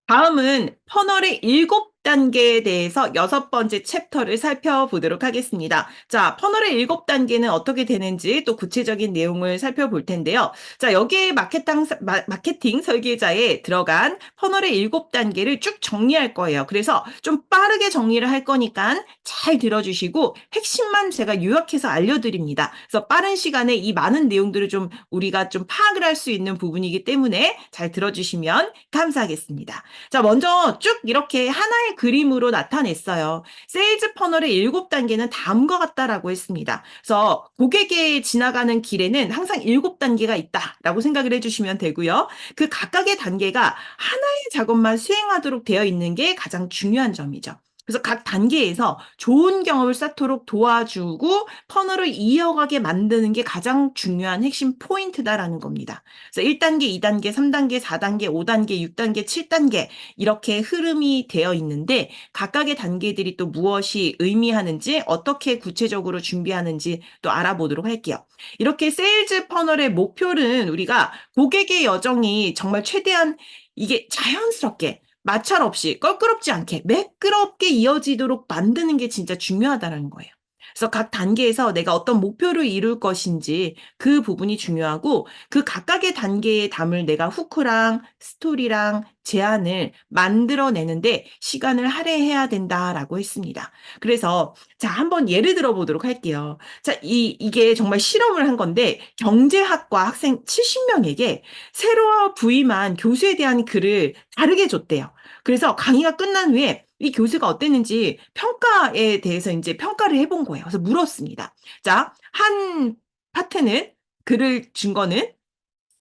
다음은 퍼널의 7단계에 대해서 6번째 챕터를 살펴보도록 하겠습니다. 자, 퍼널의 7단계는 어떻게 되는지 또 구체적인 내용을 살펴볼 텐데요. 자, 여기에 마케팅 설계자에 들어간 퍼널의 7단계를 쭉 정리할 거예요. 그래서 좀 빠르게 정리를 할 거니까 잘 들어주시고 핵심만 제가 요약해서 알려드립니다. 그래서 빠른 시간에 이 많은 내용들을 좀 우리가 좀 파악을 할 수 있는 부분이기 때문에 잘 들어주시면 감사하겠습니다. 자, 먼저 쭉 이렇게 하나의 그림으로 나타냈어요. 세일즈 퍼널의 7단계는 다음과 같다라고 했습니다. 그래서 고객에 지나가는 길에는 항상 7단계가 있다라고 생각을 해주시면 되고요. 그 각각의 단계가 하나의 작업만 수행하도록 되어 있는 게 가장 중요한 점이죠. 그래서 각 단계에서 좋은 경험을 쌓도록 도와주고 퍼널을 이어가게 만드는 게 가장 중요한 핵심 포인트다라는 겁니다. 그래서 1단계, 2단계, 3단계, 4단계, 5단계, 6단계, 7단계 이렇게 흐름이 되어 있는데 각각의 단계들이 또 무엇이 의미하는지 어떻게 구체적으로 준비하는지 또 알아보도록 할게요. 이렇게 세일즈 퍼널의 목표는 우리가 고객의 여정이 정말 최대한 이게 자연스럽게 마찰 없이 껄끄럽지 않게 매끄럽게 이어지도록 만드는 게 진짜 중요하다는 거예요. 그래서 각 단계에서 내가 어떤 목표를 이룰 것인지 그 부분이 중요하고 그 각각의 단계에 담을 내가 후크랑 스토리랑 제안을 만들어내는데 시간을 할애해야 된다라고 했습니다. 그래서 자, 한번 예를 들어 보도록 할게요. 자, 이게 정말 실험을 한 건데 경제학과 학생 70명에게 새로 부임한 교수에 대한 글을 다르게 줬대요. 그래서 강의가 끝난 후에 이 교수가 어땠는지 평가에 대해서 이제 평가를 해본 거예요. 그래서 물었습니다. 자, 한 파트는 글을 준 거는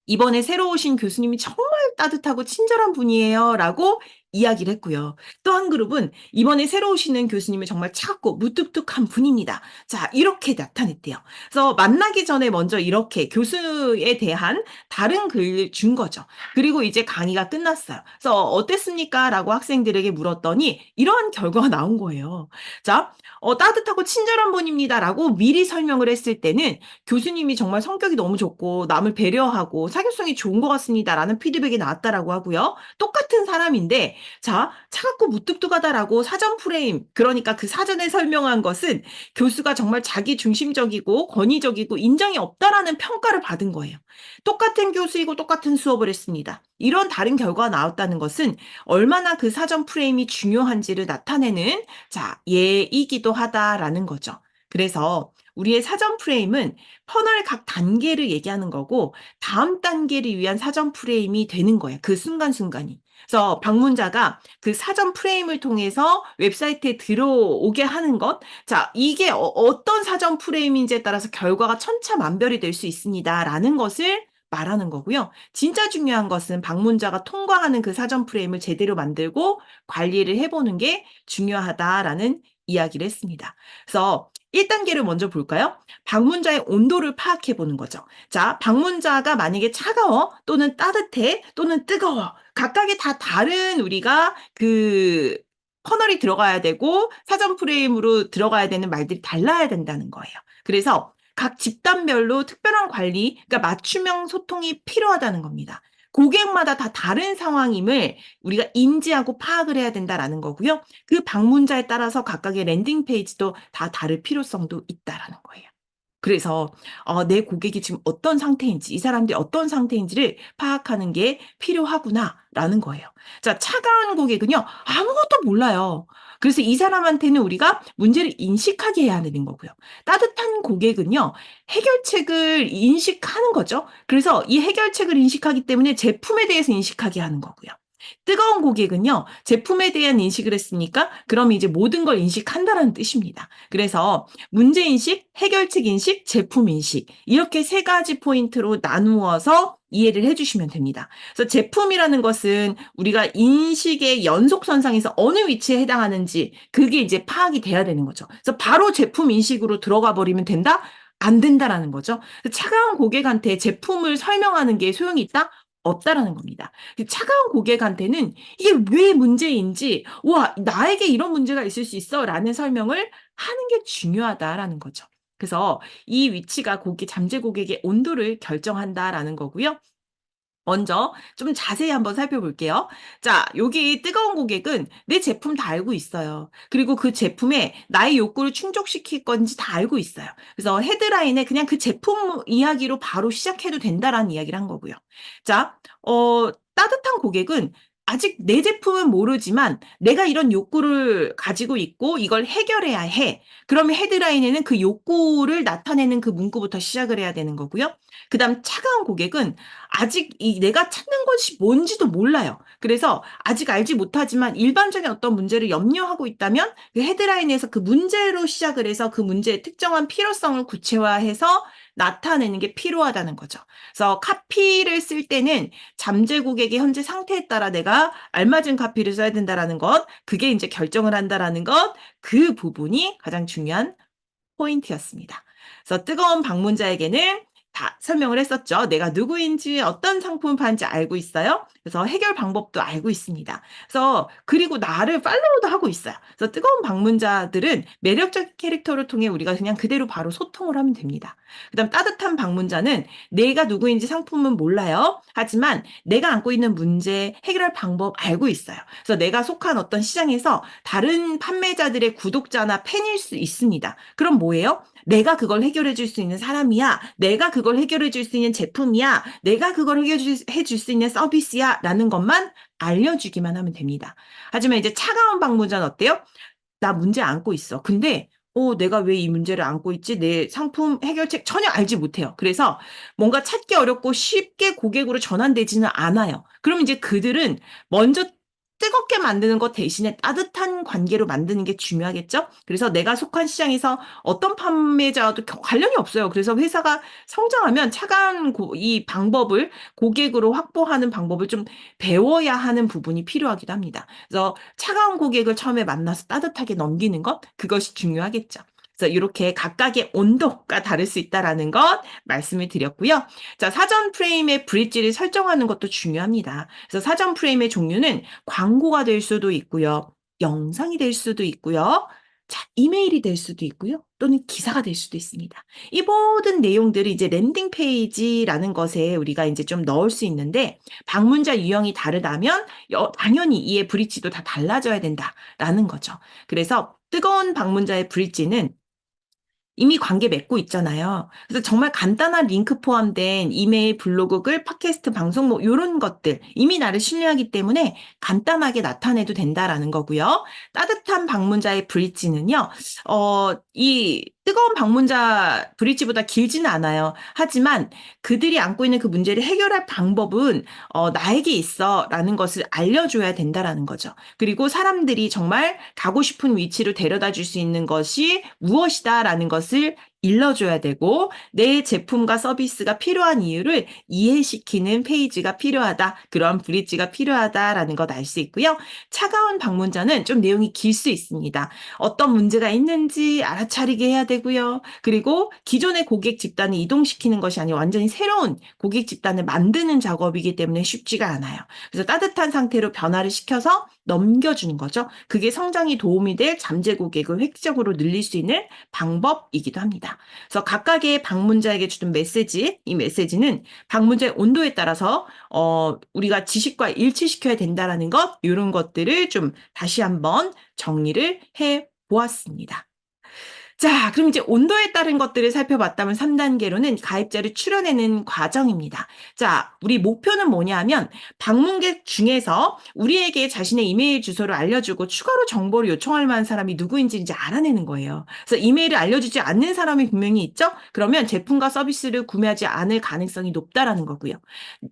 이번에 새로 오신 교수님이 정말 따뜻하고 친절한 분이에요. 라고 이야기를 했고요. 또 한 그룹은 이번에 새로 오시는 교수님은 정말 차갑고 무뚝뚝한 분입니다. 자, 이렇게 나타냈대요. 그래서 만나기 전에 먼저 이렇게 교수에 대한 다른 글을 준 거죠. 그리고 이제 강의가 끝났어요. 그래서 어땠습니까? 라고 학생들에게 물었더니 이러한 결과가 나온 거예요. 자, 따뜻하고 친절한 분입니다. 라고 미리 설명을 했을 때는 교수님이 정말 성격이 너무 좋고 남을 배려하고 사교성이 좋은 것 같습니다라는 피드백이 나왔다라고 하고요. 똑같은 사람인데 자, 차갑고 무뚝뚝하다라고 사전 프레임 그러니까 그 사전에 설명한 것은 교수가 정말 자기 중심적이고 권위적이고 인정이 없다라는 평가를 받은 거예요. 똑같은 교수이고 똑같은 수업을 했습니다. 이런 다른 결과가 나왔다는 것은 얼마나 그 사전 프레임이 중요한지를 나타내는 자, 예이기도 하다라는 거죠. 그래서 우리의 사전 프레임은 퍼널 각 단계를 얘기하는 거고 다음 단계를 위한 사전 프레임이 되는 거예요. 그 순간순간이. 그래서 방문자가 그 사전 프레임을 통해서 웹사이트에 들어오게 하는 것. 자, 이게 어떤 사전 프레임인지에 따라서 결과가 천차만별이 될 수 있습니다라는 것을 말하는 거고요. 진짜 중요한 것은 방문자가 통과하는 그 사전 프레임을 제대로 만들고 관리를 해보는 게 중요하다라는 이야기를 했습니다. 그래서 1단계를 먼저 볼까요? 방문자의 온도를 파악해 보는 거죠. 자, 방문자가 만약에 차가워 또는 따뜻해 또는 뜨거워 각각의 다 다른 우리가 그 커널이 들어가야 되고 사전 프레임으로 들어가야 되는 말들이 달라야 된다는 거예요. 그래서 각 집단별로 특별한 관리, 그러니까 맞춤형 소통이 필요하다는 겁니다. 고객마다 다 다른 상황임을 우리가 인지하고 파악을 해야 된다라는 거고요. 그 방문자에 따라서 각각의 랜딩 페이지도 다 다를 필요성도 있다라는 거예요. 그래서 내 고객이 지금 어떤 상태인지, 이 사람들이 어떤 상태인지를 파악하는 게 필요하구나라는 거예요. 자, 차가운 고객은요, 아무것도 몰라요. 그래서 이 사람한테는 우리가 문제를 인식하게 해야 되는 거고요. 따뜻한 고객은요, 해결책을 인식하는 거죠. 그래서 이 해결책을 인식하기 때문에 제품에 대해서 인식하게 하는 거고요. 뜨거운 고객은요, 제품에 대한 인식을 했으니까, 그럼 이제 모든 걸 인식한다라는 뜻입니다. 그래서 문제인식, 해결책 인식, 제품 인식. 이렇게 세 가지 포인트로 나누어서 이해를 해주시면 됩니다. 그래서 제품이라는 것은 우리가 인식의 연속선상에서 어느 위치에 해당하는지 그게 이제 파악이 돼야 되는 거죠. 그래서 바로 제품 인식으로 들어가 버리면 된다? 안 된다라는 거죠. 차가운 고객한테 제품을 설명하는 게 소용이 있다? 없다라는 겁니다. 차가운 고객한테는 이게 왜 문제인지, 와, 나에게 이런 문제가 있을 수 있어 라는 설명을 하는 게 중요하다라는 거죠. 그래서 이 위치가 잠재 고객의 온도를 결정한다라는 거고요. 먼저 좀 자세히 한번 살펴볼게요. 자, 여기 뜨거운 고객은 내 제품 다 알고 있어요. 그리고 그 제품에 나의 욕구를 충족시킬 건지 다 알고 있어요. 그래서 헤드라인에 그냥 그 제품 이야기로 바로 시작해도 된다라는 이야기를 한 거고요. 자, 따뜻한 고객은 아직 내 제품은 모르지만 내가 이런 욕구를 가지고 있고 이걸 해결해야 해. 그러면 헤드라인에는 그 욕구를 나타내는 그 문구부터 시작을 해야 되는 거고요. 그다음 차가운 고객은 아직 내가 찾는 것이 뭔지도 몰라요. 그래서 아직 알지 못하지만 일반적인 어떤 문제를 염려하고 있다면 그 헤드라인에서 그 문제로 시작을 해서 그 문제의 특정한 필요성을 구체화해서 나타내는 게 필요하다는 거죠. 그래서 카피를 쓸 때는 잠재 고객의 현재 상태에 따라 내가 알맞은 카피를 써야 된다라는 것, 그게 이제 결정을 한다라는 것, 그 부분이 가장 중요한 포인트였습니다. 그래서 뜨거운 방문자에게는 다 설명을 했었죠. 내가 누구인지 어떤 상품을 파는지 알고 있어요. 그래서 해결 방법도 알고 있습니다. 그래서 그리고 나를 팔로우도 하고 있어요. 그래서 뜨거운 방문자들은 매력적 캐릭터를 통해 우리가 그냥 그대로 바로 소통을 하면 됩니다. 그다음 따뜻한 방문자는 내가 누구인지 상품은 몰라요. 하지만 내가 안고 있는 문제 해결할 방법 알고 있어요. 그래서 내가 속한 어떤 시장에서 다른 판매자들의 구독자나 팬일 수 있습니다. 그럼 뭐예요? 내가 그걸 해결해 줄 수 있는 사람이야. 내가 그걸 해결해 줄 수 있는 제품이야. 내가 그걸 해결해 줄 수 있는 서비스야. 라는 것만 알려주기만 하면 됩니다. 하지만 이제 차가운 방문자는 어때요? 나 문제 안고 있어. 근데 내가 왜 이 문제를 안고 있지? 내 상품 해결책 전혀 알지 못해요. 그래서 뭔가 찾기 어렵고 쉽게 고객으로 전환되지는 않아요. 그럼 이제 그들은 먼저 뜨겁게 만드는 것 대신에 따뜻한 관계로 만드는 게 중요하겠죠? 그래서 내가 속한 시장에서 어떤 판매자와도 관련이 없어요. 그래서 회사가 성장하면 차가운 이 방법을 고객으로 확보하는 방법을 좀 배워야 하는 부분이 필요하기도 합니다. 그래서 차가운 고객을 처음에 만나서 따뜻하게 넘기는 것, 그것이 중요하겠죠. 그래서 이렇게 각각의 온도가 다를 수 있다라는 것 말씀을 드렸고요. 자, 사전 프레임의 브릿지를 설정하는 것도 중요합니다. 그래서 사전 프레임의 종류는 광고가 될 수도 있고요. 영상이 될 수도 있고요. 자, 이메일이 될 수도 있고요. 또는 기사가 될 수도 있습니다. 이 모든 내용들이 이제 랜딩 페이지라는 것에 우리가 이제 좀 넣을 수 있는데 방문자 유형이 다르다면 당연히 이의 브릿지도 다 달라져야 된다라는 거죠. 그래서 뜨거운 방문자의 브릿지는 이미 관계 맺고 있잖아요. 그래서 정말 간단한 링크 포함된 이메일, 블로그 글, 팟캐스트 방송 뭐 이런 것들 이미 나를 신뢰하기 때문에 간단하게 나타내도 된다라는 거고요. 따뜻한 방문자의 브릿지는요. 이 뜨거운 방문자 브릿지보다 길지는 않아요. 하지만 그들이 안고 있는 그 문제를 해결할 방법은 나에게 있어라는 것을 알려줘야 된다라는 거죠. 그리고 사람들이 정말 가고 싶은 위치로 데려다 줄 수 있는 것이 무엇이다라는 것을 일러줘야 되고 내 제품과 서비스가 필요한 이유를 이해시키는 페이지가 필요하다. 그런 브릿지가 필요하다라는 것 알 수 있고요. 차가운 방문자는 좀 내용이 길 수 있습니다. 어떤 문제가 있는지 알아차리게 해야 되고요. 그리고 기존의 고객 집단을 이동시키는 것이 아니라 완전히 새로운 고객 집단을 만드는 작업이기 때문에 쉽지가 않아요. 그래서 따뜻한 상태로 변화를 시켜서 넘겨주는 거죠. 그게 성장이 도움이 될 잠재 고객을 획기적으로 늘릴 수 있는 방법이기도 합니다. 그래서 각각의 방문자에게 주는 메시지, 이 메시지는 방문자의 온도에 따라서 우리가 지식과 일치시켜야 된다라는 것, 이런 것들을 좀 다시 한번 정리를 해 보았습니다. 자, 그럼 이제 온도에 따른 것들을 살펴봤다면 3단계로는 가입자를 추려내는 과정입니다. 자, 우리 목표는 뭐냐 하면 방문객 중에서 우리에게 자신의 이메일 주소를 알려주고 추가로 정보를 요청할 만한 사람이 누구인지 이제 알아내는 거예요. 그래서 이메일을 알려주지 않는 사람이 분명히 있죠? 그러면 제품과 서비스를 구매하지 않을 가능성이 높다라는 거고요.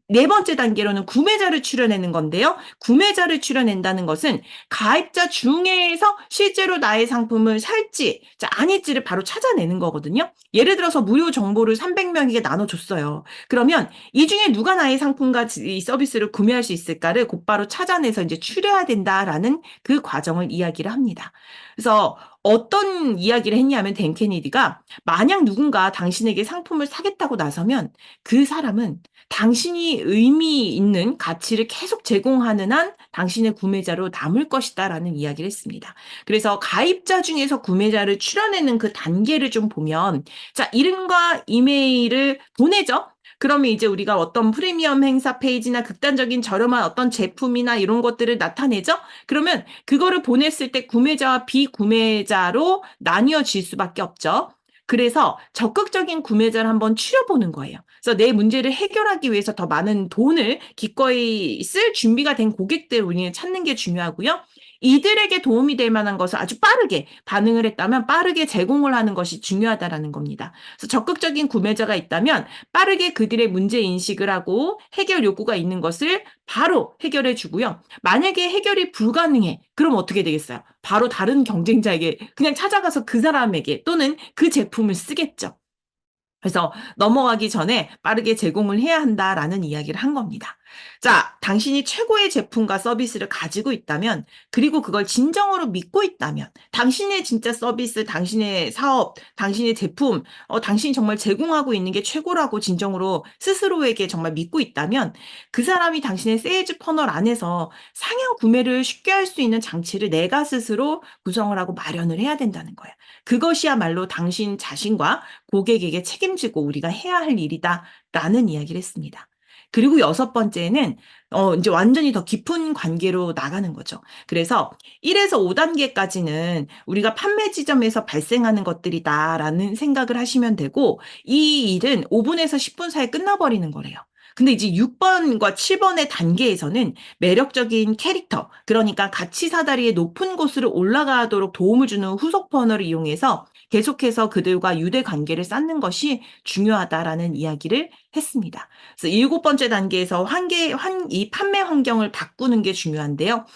네 번째 단계로는 구매자를 추려내는 건데요. 구매자를 추려낸다는 것은 가입자 중에서 실제로 나의 상품을 살지, 자, 아닐지를 바로 찾아내는 거거든요. 예를 들어서 무료 정보를 300명에게 나눠줬어요. 그러면 이 중에 누가 나의 상품과 이 서비스를 구매할 수 있을까를 곧바로 찾아내서 이제 추려야 된다라는 그 과정을 이야기를 합니다. 그래서 어떤 이야기를 했냐면 댄 케네디가 만약 누군가 당신에게 상품을 사겠다고 나서면 그 사람은 당신이 의미 있는 가치를 계속 제공하는 한 당신의 구매자로 남을 것이다라는 이야기를 했습니다. 그래서 가입자 중에서 구매자를 추려내는 그 단계를 좀 보면 자, 이름과 이메일을 보내죠. 그러면 이제 우리가 어떤 프리미엄 행사 페이지나 극단적인 저렴한 어떤 제품이나 이런 것들을 나타내죠? 그러면 그거를 보냈을 때 구매자와 비구매자로 나뉘어질 수밖에 없죠. 그래서 적극적인 구매자를 한번 추려보는 거예요. 그래서 내 문제를 해결하기 위해서 더 많은 돈을 기꺼이 쓸 준비가 된 고객들을 우리는 찾는 게 중요하고요. 이들에게 도움이 될 만한 것을 아주 빠르게 반응을 했다면 빠르게 제공을 하는 것이 중요하다라는 겁니다. 그래서 적극적인 구매자가 있다면 빠르게 그들의 문제 인식을 하고 해결 요구가 있는 것을 바로 해결해 주고요. 만약에 해결이 불가능해. 그럼 어떻게 되겠어요? 바로 다른 경쟁자에게 그냥 찾아가서 그 사람에게 또는 그 제품을 쓰겠죠. 그래서 넘어가기 전에 빠르게 제공을 해야 한다라는 이야기를 한 겁니다. 자, 당신이 최고의 제품과 서비스를 가지고 있다면, 그리고 그걸 진정으로 믿고 있다면, 당신의 진짜 서비스, 당신의 사업, 당신의 제품, 당신이 정말 제공하고 있는 게 최고라고 진정으로 스스로에게 정말 믿고 있다면, 그 사람이 당신의 세일즈 퍼널 안에서 상향 구매를 쉽게 할 수 있는 장치를 내가 스스로 구성을 하고 마련을 해야 된다는 거예요. 그것이야말로 당신 자신과 고객에게 책임지고 우리가 해야 할 일이다라는 이야기를 했습니다. 그리고 여섯 번째는 이제 완전히 더 깊은 관계로 나가는 거죠. 그래서 1에서 5단계까지는 우리가 판매 지점에서 발생하는 것들이다라는 생각을 하시면 되고 이 일은 5분에서 10분 사이에 끝나버리는 거래요. 근데 이제 6번과 7번의 단계에서는 매력적인 캐릭터, 그러니까 가치 사다리의 높은 곳으로 올라가도록 도움을 주는 후속 퍼널을 이용해서 계속해서 그들과 유대 관계를 쌓는 것이 중요하다라는 이야기를 했습니다. 그래서 7번째 단계에서 이 판매 환경을 바꾸는 게 중요한데요.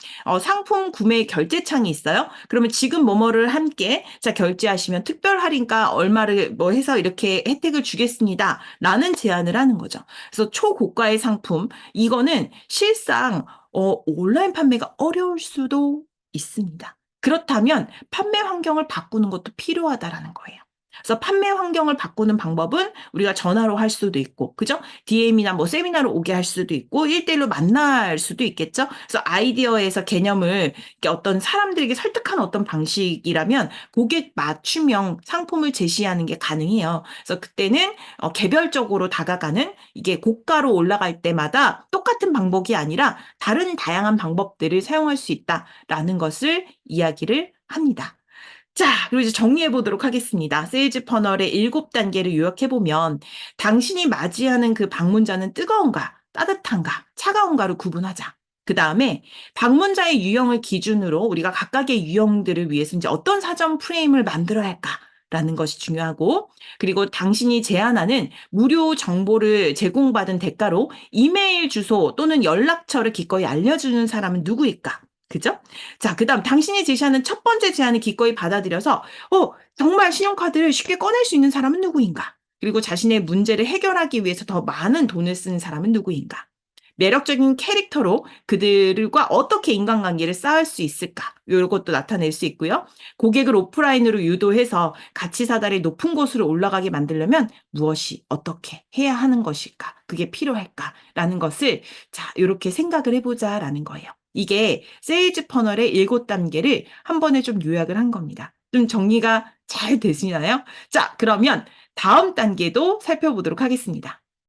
상품 구매 결제창이 있어요. 그러면 지금 뭐뭐를 함께 자 결제하시면 특별 할인가 얼마를 뭐 해서 이렇게 혜택을 주겠습니다. 라는 제안을 하는 거죠. 그래서 초고가의 상품, 이거는 실상 온라인 판매가 어려울 수도 있습니다. 그렇다면 판매 환경을 바꾸는 것도 필요하다라는 거예요. 그래서 판매 환경을 바꾸는 방법은 우리가 전화로 할 수도 있고, 그죠? DM이나 뭐 세미나로 오게 할 수도 있고, 1대1로 만날 수도 있겠죠? 그래서 아이디어에서 개념을 이렇게 어떤 사람들에게 설득하는 어떤 방식이라면 고객 맞춤형 상품을 제시하는 게 가능해요. 그래서 그때는 개별적으로 다가가는 이게 고가로 올라갈 때마다 똑같은 방법이 아니라 다른 다양한 방법들을 사용할 수 있다라는 것을 이야기를 합니다. 자, 그리고 이제 정리해 보도록 하겠습니다. 세일즈 퍼널의 7단계를 요약해 보면 당신이 맞이하는 그 방문자는 뜨거운가, 따뜻한가, 차가운가를 구분하자. 그 다음에 방문자의 유형을 기준으로 우리가 각각의 유형들을 위해서 이제 어떤 사전 프레임을 만들어야 할까라는 것이 중요하고, 그리고 당신이 제안하는 무료 정보를 제공받은 대가로 이메일 주소 또는 연락처를 기꺼이 알려주는 사람은 누구일까? 그죠? 자, 그다음 당신이 제시하는 첫 번째 제안을 기꺼이 받아들여서 정말 신용카드를 쉽게 꺼낼 수 있는 사람은 누구인가? 그리고 자신의 문제를 해결하기 위해서 더 많은 돈을 쓰는 사람은 누구인가? 매력적인 캐릭터로 그들과 어떻게 인간관계를 쌓을 수 있을까? 이것도 나타낼 수 있고요. 고객을 오프라인으로 유도해서 가치 사다리 높은 곳으로 올라가게 만들려면 무엇이 어떻게 해야 하는 것일까? 그게 필요할까? 라는 것을 자, 이렇게 생각을 해보자라는 거예요. 이게 세일즈 퍼널의 7단계를 한 번에 좀 요약을 한 겁니다. 좀 정리가 잘 되시나요? 자, 그러면 다음 단계도 살펴보도록 하겠습니다.